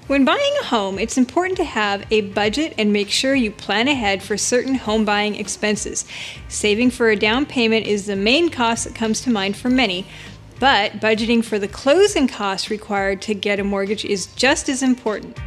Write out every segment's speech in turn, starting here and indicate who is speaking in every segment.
Speaker 1: When buying a home, it's important to have a budget and make sure you plan ahead for certain home buying expenses. Saving for a down payment is the main cost that comes to mind for many, but budgeting for the closing costs required to get a mortgage is just as important.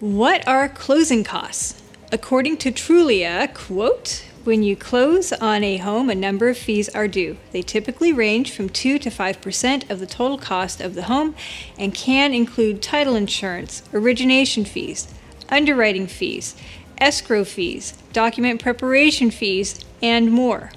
Speaker 1: What are closing costs? According to Trulia, quote, "When you close on a home, a number of fees are due. They typically range from 2 to 5% of the total cost of the home and can include title insurance, origination fees, underwriting fees, escrow fees, document preparation fees, and more."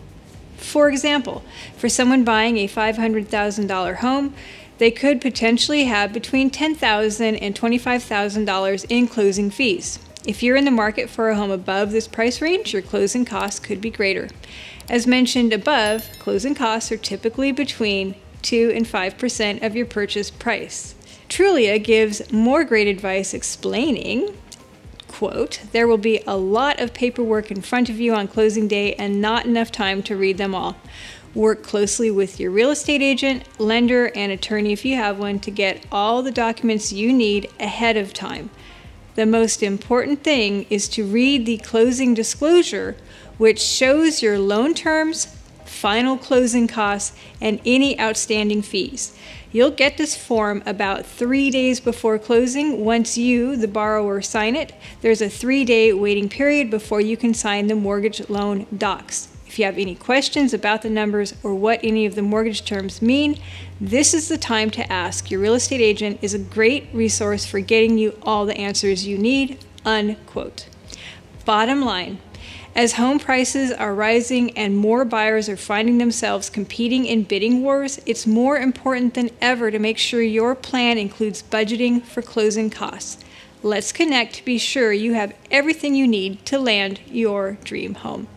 Speaker 1: For example, for someone buying a $500,000 home, they could potentially have between $10,000 and $25,000 in closing fees. If you're in the market for a home above this price range, your closing costs could be greater. As mentioned above, closing costs are typically between 2 and 5% of your purchase price. Trulia gives more great advice explaining, quote, "There will be a lot of paperwork in front of you on closing day and not enough time to read them all. Work closely with your real estate agent, lender, and attorney if you have one to get all the documents you need ahead of time. The most important thing is to read the closing disclosure, which shows your loan terms, final closing costs, and any outstanding fees. You'll get this form about 3 days before closing. Once you, the borrower, sign it, there's a 3-day waiting period before you can sign the mortgage loan docs. If you have any questions about the numbers or what any of the mortgage terms mean, this is the time to ask. Your real estate agent is a great resource for getting you all the answers you need," unquote. Bottom line, as home prices are rising and more buyers are finding themselves competing in bidding wars, it's more important than ever to make sure your plan includes budgeting for closing costs. Let's connect to be sure you have everything you need to land your dream home.